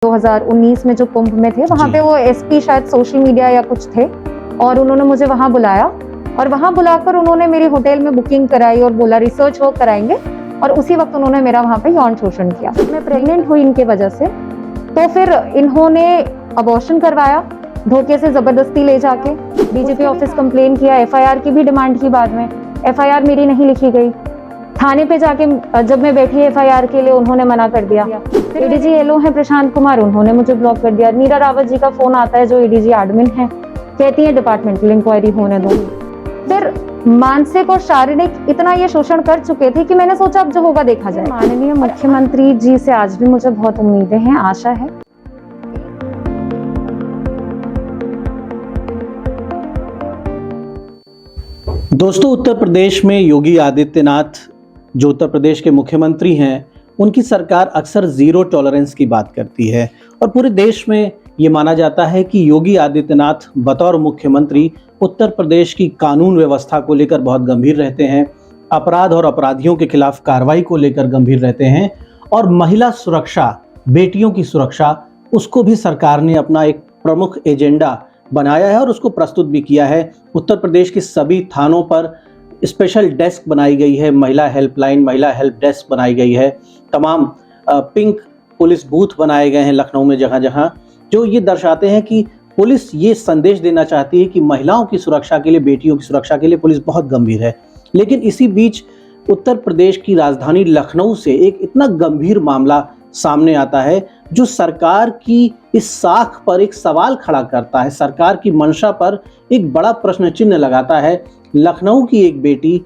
2019 में जो कुंभ में थे वहाँ जी। पे वो एसपी शायद सोशल मीडिया या कुछ थे और उन्होंने मुझे वहाँ बुलाया और वहाँ बुलाकर उन्होंने मेरी होटल में बुकिंग कराई और बोला रिसर्च वर्क कराएंगे और उसी वक्त उन्होंने मेरा वहाँ पे यौन शोषण किया। मैं प्रेग्नेंट हुई इनके वजह से, तो फिर इन्होंने अबॉर्शन करवाया धोखे से जबरदस्ती ले जाके। डीजीपी ऑफिस कंप्लेन किया, एफआईआर की भी डिमांड की, बाद में एफआईआर मेरी नहीं लिखी गई। थाने पे जाके जब मैं बैठी एफआईआर के लिए उन्होंने मना कर दिया। एडीजी एलओ है प्रशांत कुमार, उन्होंने मुझे ब्लॉक कर दिया। नीरा रावत जी का फोन आता है जो एडीजी एडमिन है, कहती है डिपार्टमेंटल इंक्वायरी होने दो। फिर मानसिक और शारीरिक इतना ये शोषण कर चुके थे कि मैंने सोचा अब जो होगा देखा जाए। माननीय मुख्यमंत्री जी से आज भी मुझे बहुत उम्मीदें हैं, आशा है। दोस्तों, उत्तर प्रदेश में योगी आदित्यनाथ जो उत्तर प्रदेश के मुख्यमंत्री हैं, उनकी सरकार अक्सर जीरो टॉलरेंस की बात करती है और पूरे देश में ये माना जाता है कि योगी आदित्यनाथ बतौर मुख्यमंत्री उत्तर प्रदेश की कानून व्यवस्था को लेकर बहुत गंभीर रहते हैं, अपराध और अपराधियों के खिलाफ कार्रवाई को लेकर गंभीर रहते हैं और महिला सुरक्षा, बेटियों की सुरक्षा, उसको भी सरकार ने अपना एक प्रमुख एजेंडा बनाया है और उसको प्रस्तुत भी किया है। उत्तर प्रदेश के सभी थानों पर स्पेशल डेस्क बनाई गई है, महिला हेल्पलाइन, महिला हेल्प डेस्क बनाई गई है, तमाम पिंक पुलिस बूथ बनाए गए हैं लखनऊ में जहाँ जहाँ, जो ये दर्शाते हैं कि पुलिस ये संदेश देना चाहती है कि महिलाओं की सुरक्षा के लिए, बेटियों की सुरक्षा के लिए पुलिस बहुत गंभीर है। लेकिन इसी बीच उत्तर प्रदेश की राजधानी लखनऊ से एक इतना गंभीर मामला सामने आता है जो सरकार की इस साख पर एक सवाल खड़ा करता है, सरकार की मंशा पर एक बड़ा प्रश्न चिन्ह लगाता है। लखनऊ की एक बेटी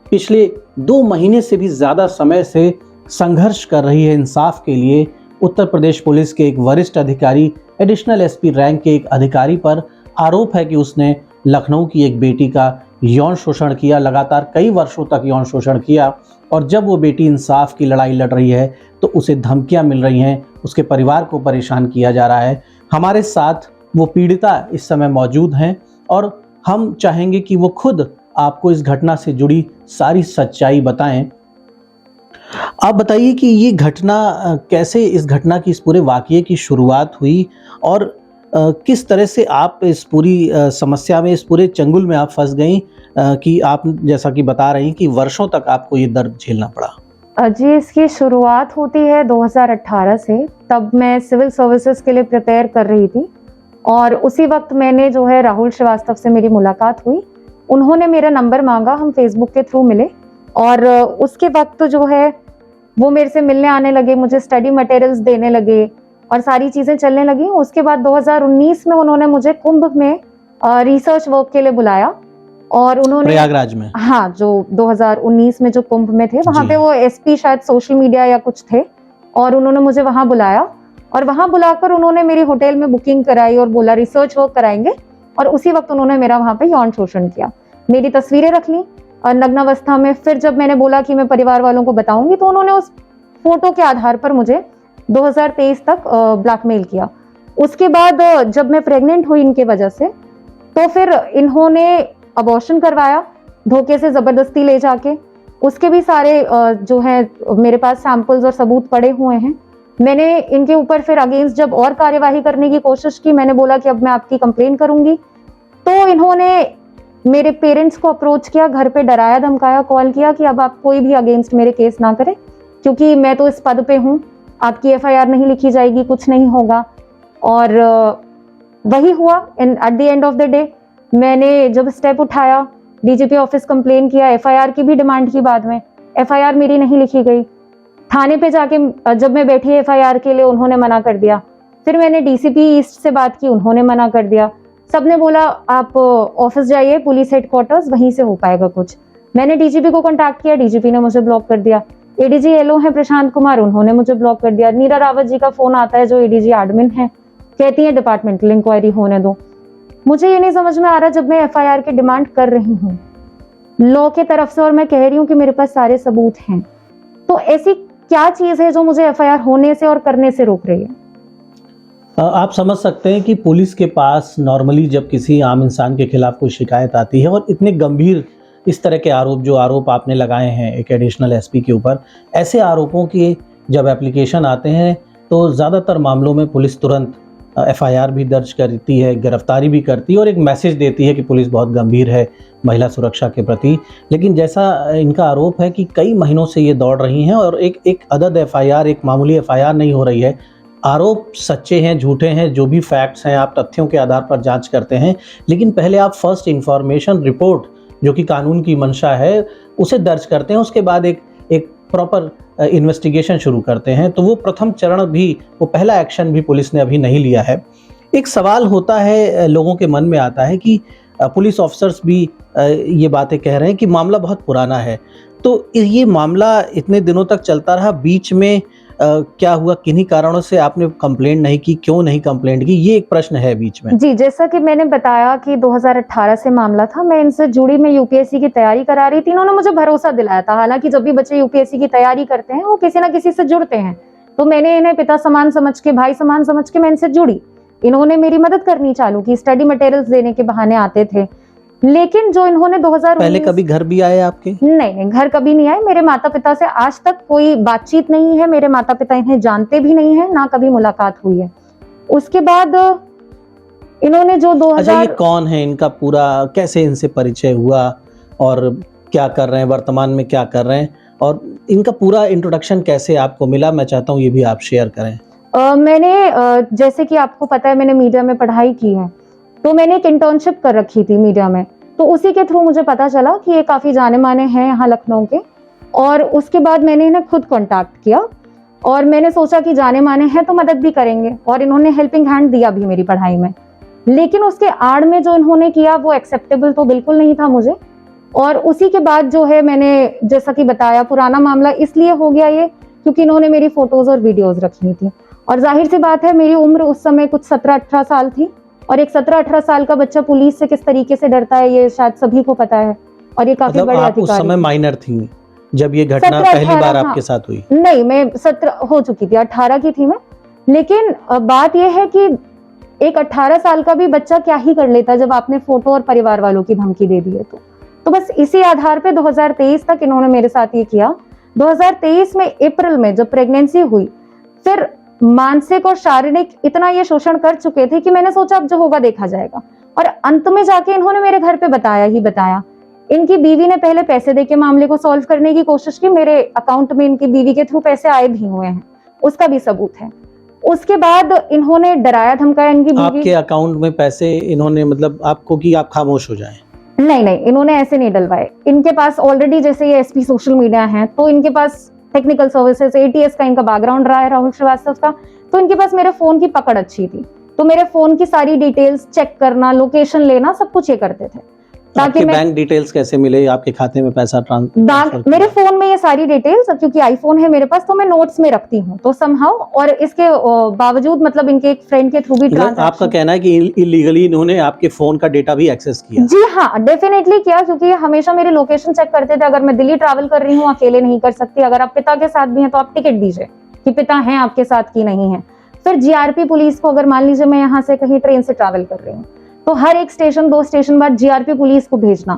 पिछले 2 महीने से भी ज़्यादा समय से संघर्ष कर रही है इंसाफ के लिए। उत्तर प्रदेश पुलिस के एक वरिष्ठ अधिकारी, एडिशनल एसपी रैंक के एक अधिकारी पर आरोप है कि उसने लखनऊ की एक बेटी का यौन शोषण किया, लगातार कई वर्षों तक यौन शोषण किया और जब वो बेटी इंसाफ की लड़ाई लड़ रही है तो उसे धमकियां मिल रही हैं, उसके परिवार को परेशान किया जा रहा है। हमारे साथ वो पीड़िता इस समय मौजूद हैं और हम चाहेंगे कि वो खुद आपको इस घटना से जुड़ी सारी सच्चाई बताएं। आप बताइए कि ये घटना कैसे, इस घटना की, इस पूरे वाकये की शुरुआत हुई और किस तरह से आप इस पूरी समस्या में, इस पूरे चंगुल में आप फंस गई कि आप जैसा कि बता रही कि वर्षों तक आपको ये दर्द झेलना पड़ा। जी, इसकी शुरुआत होती है 2018 से। तब मैं सिविल सर्विसेज के लिए प्रिपेयर कर रही थी और उसी वक्त मैंने जो है राहुल श्रीवास्तव से मेरी मुलाकात हुई। उन्होंने मेरा नंबर मांगा, हम फेसबुक के थ्रू मिले और उसके वक्त जो है वो मेरे से मिलने आने लगे, मुझे स्टडी मटेरियल्स देने लगे और सारी चीज़ें चलने लगी। उसके बाद 2019 में उन्होंने मुझे कुंभ में रिसर्च वर्क के लिए बुलाया और उन्होंने प्रयागराज में, हाँ, जो 2019 में जो कुंभ में थे वहाँ पे वो एसपी शायद सोशल मीडिया या कुछ थे और उन्होंने मुझे वहाँ बुलाया और वहाँ बुलाकर उन्होंने मेरी होटल में बुकिंग कराई और बोला रिसर्च वर्क कराएंगे और उसी वक्त उन्होंने मेरा वहाँ पे यौन शोषण किया। मेरी तस्वीरें रख ली और नग्नावस्था में। फिर जब मैंने बोला कि मैं परिवार वालों को बताऊंगी तो उन्होंने उस फोटो के आधार पर मुझे 2023 तक ब्लैकमेल किया। उसके बाद जब मैं प्रेग्नेंट हुई इनके वजह से, तो फिर इन्होंने अबॉर्शन करवाया धोखे से जबरदस्ती ले जाके। उसके भी सारे जो है मेरे पास सैंपल्स और सबूत पड़े हुए हैं। मैंने इनके ऊपर फिर अगेंस्ट जब और कार्यवाही करने की कोशिश की, मैंने बोला कि अब मैं आपकी कंप्लेन करूंगी, तो इन्होंने मेरे पेरेंट्स को अप्रोच किया, घर पे डराया धमकाया, कॉल किया कि अब आप कोई भी अगेंस्ट मेरे केस ना करें क्योंकि मैं तो इस पद पे हूँ, आपकी एफआईआर नहीं लिखी जाएगी, कुछ नहीं होगा। और वही हुआ। At the end of the day मैंने जब स्टेप उठाया, डीजीपी ऑफिस कंप्लेन किया, एफआईआर की भी डिमांड की, बाद में एफआईआर मेरी नहीं लिखी गई। थाने पे जाके जब मैं बैठी एफआईआर के लिए उन्होंने मना कर दिया। फिर मैंने डीसीपी ईस्ट से बात की, उन्होंने मना कर दिया। सबने बोला आप ऑफिस जाइए पुलिस हेडक्वार्टर्स, वहीं से हो पाएगा कुछ। मैंने डीजीपी को कांटेक्ट किया, डीजीपी ने मुझे ब्लॉक कर दिया। एडीजी एलओ है प्रशांत कुमार, उन्होंने मुझे ब्लॉक कर दिया। नीरा रावत जी का फोन आता है जो एडीजी एडमिन है, कहती है डिपार्टमेंटल इंक्वायरी होने दो। मुझे ये नहीं समझ में आ रहा, जब मैं एफआईआर की डिमांड कर रही हूँ लॉ के तरफ से और मैं कह रही हूँ कि मेरे पास सारे सबूत हैं, तो ऐसी क्या चीज है जो मुझे एफआईआर होने से और करने से रोक रही है? आप समझ सकते हैं कि पुलिस के पास नॉर्मली जब किसी आम इंसान के खिलाफ कोई शिकायत आती है और इतने गंभीर इस तरह के आरोप, जो आरोप आपने लगाए हैं एक एडिशनल एसपी के ऊपर, ऐसे आरोपों के जब एप्लीकेशन आते हैं तो ज़्यादातर मामलों में पुलिस तुरंत एफआईआर भी दर्ज करती है, गिरफ्तारी भी करती है और एक मैसेज देती है कि पुलिस बहुत गंभीर है महिला सुरक्षा के प्रति। लेकिन जैसा इनका आरोप है कि कई महीनों से ये दौड़ रही हैं और एक अदद एफआईआर, एक मामूली एफआईआर नहीं हो रही है। आरोप सच्चे हैं, झूठे हैं, जो भी फैक्ट्स हैं आप तथ्यों के आधार पर जांच करते हैं, लेकिन पहले आप फर्स्ट इंफॉर्मेशन रिपोर्ट, जो कि कानून की मंशा है, उसे दर्ज करते हैं। उसके बाद एक प्रॉपर इन्वेस्टिगेशन शुरू करते हैं। तो वो प्रथम चरण भी, वो पहला एक्शन भी पुलिस ने अभी नहीं लिया है। एक सवाल होता है, लोगों के मन में आता है कि पुलिस ऑफिसर्स भी ये बातें कह रहे हैं कि मामला बहुत पुराना है। तो ये मामला इतने दिनों तक चलता रहा, बीच में क्या हुआ, किन्हीं कारणों से आपने कंप्लेंट नहीं की, क्यों नहीं कंप्लेंट की, ये एक प्रश्न है बीच में। जी, जैसा कि मैंने बताया कि 2018 से मामला था, मैं इनसे जुड़ी, मैं यूपीएससी की तैयारी करा रही थी। इन्होंने मुझे भरोसा दिलाया था। हालांकि जब भी बच्चे यूपीएससी की तैयारी करते हैं वो किसी ना किसी से जुड़ते हैं, तो मैंने इन्हें पिता समान समझ के, भाई समान समझ के मैं इनसे जुड़ी। इन्होंने मेरी मदद करनी चालू की, स्टडी मटेरियल्स देने के बहाने आते थे। लेकिन जो इन्होंने 2019 पहले कभी घर भी आए आपके? नहीं, घर कभी नहीं आए। मेरे माता पिता से आज तक कोई बातचीत नहीं है। मेरे माता पिता इन्हें जानते भी नहीं है, ना कभी मुलाकात हुई है। उसके बाद इन्होंने जो 2000 अच्छा, ये कौन है, इनका पूरा कैसे इनसे परिचय हुआ और क्या कर रहे हैं, वर्तमान में क्या कर रहे हैं, और इनका पूरा इंट्रोडक्शन कैसे आपको मिला, मैं चाहता हूँ ये भी आप शेयर करें। मैंने जैसे कि आपको पता है, मैंने मीडिया में पढ़ाई की है, तो मैंने एक इंटर्नशिप कर रखी थी मीडिया में। तो उसी के थ्रू मुझे पता चला कि ये काफ़ी जाने माने हैं यहाँ लखनऊ के। और उसके बाद मैंने इन्हें खुद कांटेक्ट किया और मैंने सोचा कि जाने माने हैं तो मदद भी करेंगे, और इन्होंने हेल्पिंग हैंड दिया भी मेरी पढ़ाई में। लेकिन उसके आड़ में जो इन्होंने किया वो एक्सेप्टेबल तो बिल्कुल नहीं था मुझे। और उसी के बाद जो है, मैंने जैसा कि बताया, पुराना मामला इसलिए हो गया ये क्योंकि इन्होंने मेरी फोटोज और वीडियोज रखी थी। और जाहिर सी बात है, मेरी उम्र उस समय कुछ 17-18 साल थी, और एक 17-18 साल का बच्चा पुलिस से किस तरीके से डरता है ये शायद सभी को पता है। और ये काफी बड़े आप उस समय माइनर थी जब ये घटना पहली बार आपके साथ हुई? नहीं, मैं 17 हो चुकी थी, 18 की थी मैं। लेकिन बात यह है कि एक 18 साल का भी बच्चा क्या ही कर लेता जब आपने फोटो और परिवार वालों की धमकी दे दी है। तो बस इसी आधार पे 2023 तक इन्होंने मेरे साथ ये किया। 2023 में अप्रैल में जब प्रेगनेंसी हुई, फिर मानसिक और शारीरिक इतना ये शोषण कर चुके थे कि मैंने सोचा अब जो होगा देखा जाएगा। और अंत में जाके इन्होंने मेरे घर पे बताया। इनकी बीवी ने पहले पैसे देके मामले को सॉल्व करने की कोशिश की। मेरे अकाउंट में इनकी बीवी के थ्रू पैसे आए भी हुए हैं, उसका भी सबूत है। उसके बाद इन्होंने डराया धमकाया इनकी बीवी। आपके अकाउंट में पैसे इन्होंने, मतलब आपको, कि आप खामोश हो जाएं? नहीं, इन्होंने ऐसे नहीं डलवाए। इनके पास ऑलरेडी, जैसे ये एसपी सोशल मीडिया है, तो इनके पास टेक्निकल सर्विसेज, एटीएस का इनका बैकग्राउंड रहा है, राहुल श्रीवास्तव का। तो इनके पास मेरे फोन की पकड़ अच्छी थी, तो मेरे फोन की सारी डिटेल्स चेक करना, लोकेशन लेना, सब कुछ ये करते थे। ताकि बैंक डिटेल्स कैसे मिले, आपके खाते में पैसा ट्रांसफर? मेरे फोन में ये सारी डिटेल्स, क्योंकि आईफोन है मेरे पास, तो मैं नोट्स में रखती हूँ, तो समहाउ। और इसके बावजूद, मतलब इनके एक फ्रेंड के थ्रू भी ट्रांसैक्शन। आपका कहना है कि इलीगली इन्होंने आपके फोन का डेटा भी एक्सेस किया? जी हाँ, डेफिनेटली किया, क्योंकि ये हमेशा मेरी लोकेशन चेक करते थे। अगर मैं दिल्ली ट्रैवल कर रही हूँ, अकेले नहीं कर सकती। अगर आप पिता के साथ भी हैं तो आप टिकट दीजिए कि पिता हैं आपके साथ की नहीं है। फिर जीआरपी पुलिस को, अगर मान लीजिए मैं यहाँ से कहीं ट्रेन से ट्रैवल कर रही हूँ, तो हर एक स्टेशन, 2 स्टेशन बाद जीआरपी पुलिस को भेजना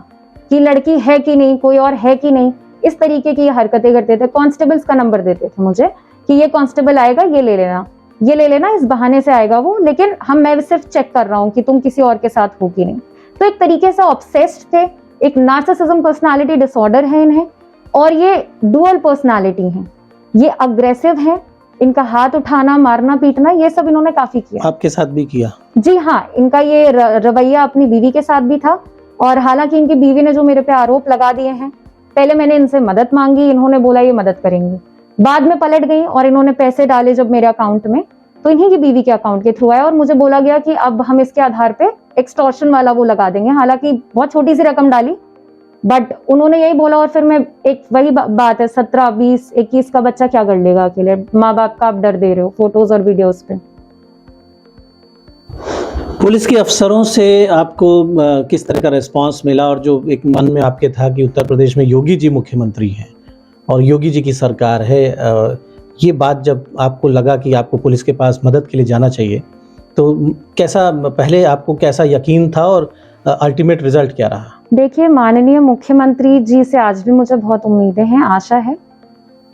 कि लड़की है कि नहीं, कोई और है कि नहीं। इस तरीके की ये हरकतें करते थे। कांस्टेबल्स का नंबर देते थे मुझे कि ये कांस्टेबल आएगा, ये ले लेना, इस बहाने से आएगा वो, लेकिन मैं सिर्फ चेक कर रहा हूँ कि तुम किसी और के साथ हो कि नहीं। तो एक तरीके से ऑब्सेस्ड थे। एक नार्सिसिज्म पर्सनालिटी डिसऑर्डर है इन्हें, और ये डुअल पर्सनालिटी है। ये अग्रेसिव है। इनका हाथ उठाना, मारना, पीटना, ये सब इन्होंने काफी किया। आपके साथ भी किया? जी हाँ, इनका ये रवैया अपनी बीवी के साथ भी था। और हालांकि इनकी बीवी ने जो मेरे पे आरोप लगा दिए हैं, पहले मैंने इनसे मदद मांगी, इन्होंने बोला ये मदद करेंगे, बाद में पलट गई और इन्होंने पैसे डाले जब मेरे अकाउंट में, तो इन्हीं की बीवी के अकाउंट के थ्रू आया। और मुझे बोला गया कि अब हम इसके आधार पे एक्सटॉर्शन वाला वो लगा देंगे। हालांकि बहुत छोटी सी रकम डाली, बट उन्होंने यही बोला। और फिर मैं, एक वही बात है, 17, 20, 21 का बच्चा क्या कर लेगा अकेले? माँ बाप का आप डर दे रहे हो फोटोज और वीडियोज पे। पुलिस के अफसरों से आपको किस तरह का रिस्पांस मिला, और जो एक मन में आपके था कि उत्तर प्रदेश में योगी जी मुख्यमंत्री हैं और योगी जी की सरकार है, ये बात जब आपको लगा कि आपको पुलिस के पास मदद के लिए जाना चाहिए, तो कैसा, पहले आपको कैसा यकीन था और अल्टीमेट रिजल्ट क्या रहा? देखिए, माननीय मुख्यमंत्री जी से आज भी मुझे बहुत उम्मीदें हैं, आशा है।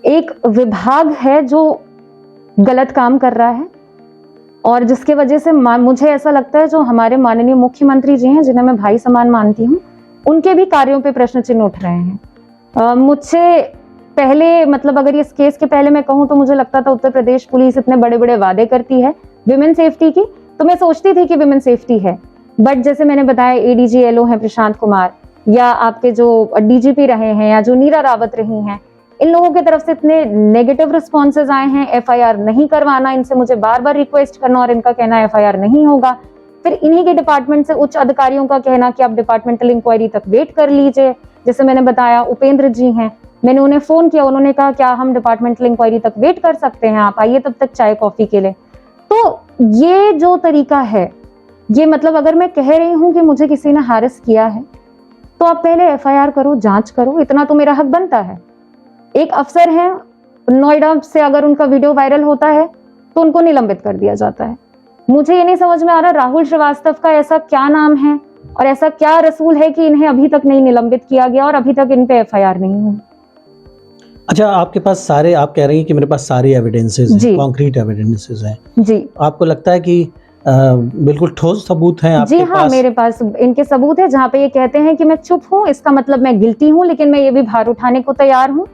एक विभाग है जो गलत काम कर रहा है, और जिसके वजह से मुझे ऐसा लगता है जो हमारे माननीय मुख्यमंत्री जी हैं, जिन्हें मैं भाई समान मानती हूँ, उनके भी कार्यों पे प्रश्न चिन्ह उठ रहे हैं। मुझसे पहले, मतलब अगर इस केस के पहले मैं कहूँ तो मुझे लगता था उत्तर प्रदेश पुलिस इतने बड़े बड़े वादे करती है विमेन सेफ्टी की, तो मैं सोचती थी कि विमेन सेफ्टी है। बट जैसे मैंने बताया, एडीजी एलओ हैं प्रशांत कुमार, या आपके जो डीजीपी रहे हैं, या जो नीरा रावत रही हैं, इन लोगों की तरफ से इतने नेगेटिव रिस्पॉन्सेज आए हैं। एफआईआर नहीं करवाना, इनसे मुझे बार बार रिक्वेस्ट करना और इनका कहना एफआईआर नहीं होगा। फिर इन्हीं के डिपार्टमेंट से उच्च अधिकारियों का कहना कि आप डिपार्टमेंटल इंक्वायरी तक वेट कर लीजिए। जैसे मैंने बताया, उपेंद्र जी हैं, मैंने उन्हें फोन किया, उन्होंने कहा क्या हम डिपार्टमेंटल इंक्वायरी तक वेट कर सकते हैं, आप आइए तब तक चाय कॉफी के लिए। तो ये जो तरीका है, ये मतलब अगर मैं कह रही हूँ कि मुझे किसी ने हारिस किया है, तो आप पहले एफआईआर करो, जांच करो, इतना तो मेरा हक बनता है। एक अफसर हैं नोएडा से, अगर उनका वीडियो वायरल होता है तो उनको निलंबित कर दिया जाता है। मुझे ये नहीं समझ में आ रहा राहुल श्रीवास्तव का ऐसा क्या नाम है और ऐसा क्या रसूल है कि इन्हें अभी तक नहीं निलंबित किया गया और अभी तक इन पे एफआईआर नहीं हुई। अच्छा, आपके पास सारे, आप कह रही हैं कि मेरे पास सारे एविडेंसेस हैं, कॉन्क्रीट एविडेंसेस हैं जी। आपको लगता है कि बिल्कुल ठोस सबूत हैं आपके जी हाँ, पास? मेरे पास इनके सबूत है, जहाँ पे ये कहते हैं कि मैं चुप हूँ, इसका मतलब मैं गिल्टी हूँ, लेकिन मैं ये भी भार उठाने को तैयार हूँ।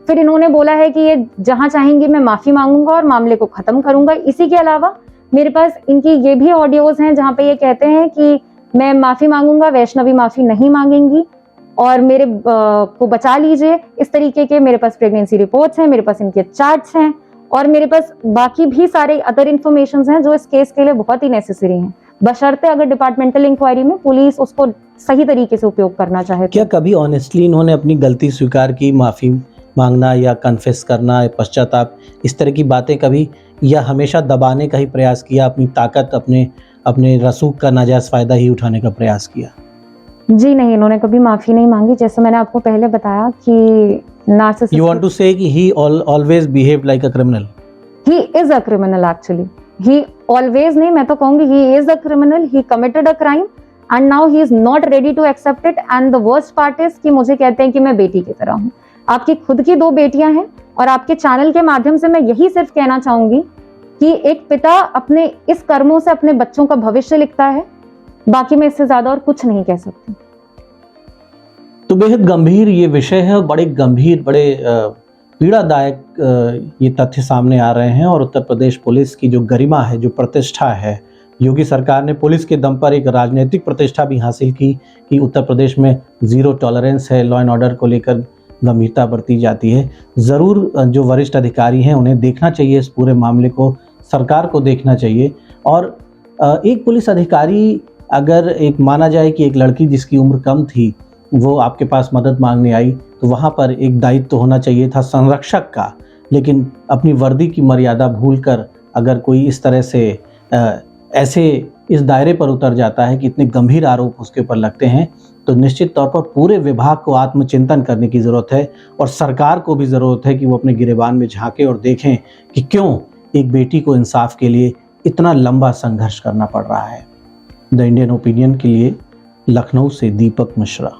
फिर इन्होंने बोला है कि ये जहां चाहेंगी मैं माफी मांगूंगा और मामले को खत्म करूंगा। इसी के अलावा मेरे पास इनकी ये भी ऑडियोज हैं जहां पे ये कहते हैं कि मैं माफी मांगूंगा, वैष्णवी माफी नहीं मांगेंगी और मेरे को बचा लीजिए। इस तरीके के मेरे पास प्रेगनेंसी रिपोर्ट्स हैं, मेरे पास इनके चार्ट्स हैं और मेरे पास बाकी भी सारे अदर इन्फॉर्मेशंस हैं जो इस केस के लिए बहुत ही नेसेसरी हैं, बशर्ते अगर डिपार्टमेंटल इंक्वायरी में पुलिस उसको सही तरीके से उपयोग करना चाहे। क्या कभी ऑनेस्टली इन्होंने अपनी गलती स्वीकार की, माफी मांगना या कन्फेस करना, पश्चाताप, इस तरह की बातें कभी, या हमेशा दबाने का ही प्रयास किया, अपनी ताकत, अपने रसूख का नाजायज फायदा ही उठाने का प्रयास किया? जी नहीं, इन्होंने कभी माफी नहीं मांगी। जैसे मैंने आपको पहले बताया कि narcissist, You want to say कि he always behaved like a criminal? He is a criminal actually. He always नहीं, मैं तो कहूंगी he is a criminal. He committed a crime and now he is not ready to accept it. And the worst part is कि मुझे कहते हैं कि मैं बेटी की तरह हूँ। आपकी खुद की 2 बेटियां हैं और आपके चैनल के माध्यम से मैं यही सिर्फ कहना चाहूंगी कि एक पिता अपने इस कर्मों से अपने बच्चों का भविष्य लिखता है। बाकी मैं इससे ज्यादा और कुछ नहीं कह सकती। तो बेहद गंभीर ये विषय है और बड़े गंभीर, बड़े पीड़ादायक ये तथ्य सामने आ रहे हैं। और उत्तर प्रदेश पुलिस की जो गरिमा है, जो प्रतिष्ठा है, योगी सरकार ने पुलिस के दम पर एक राजनीतिक प्रतिष्ठा भी हासिल की कि उत्तर प्रदेश में जीरो टॉलरेंस है, लॉ एंड ऑर्डर को लेकर गंभीरता बरती जाती है। ज़रूर जो वरिष्ठ अधिकारी हैं उन्हें देखना चाहिए इस पूरे मामले को, सरकार को देखना चाहिए। और एक पुलिस अधिकारी, अगर एक माना जाए कि एक लड़की जिसकी उम्र कम थी वो आपके पास मदद मांगने आई, तो वहाँ पर एक दायित्व तो होना चाहिए था संरक्षक का। लेकिन अपनी वर्दी की मर्यादा भूलकर अगर कोई इस तरह से ऐसे इस दायरे पर उतर जाता है कि इतने गंभीर आरोप उसके ऊपर लगते हैं, तो निश्चित तौर पर पूरे विभाग को आत्मचिंतन करने की ज़रूरत है और सरकार को भी ज़रूरत है कि वो अपने गिरेबान में झांके और देखें कि क्यों एक बेटी को इंसाफ के लिए इतना लंबा संघर्ष करना पड़ रहा है। द इंडियन ओपिनियन के लिए लखनऊ से दीपक मिश्रा।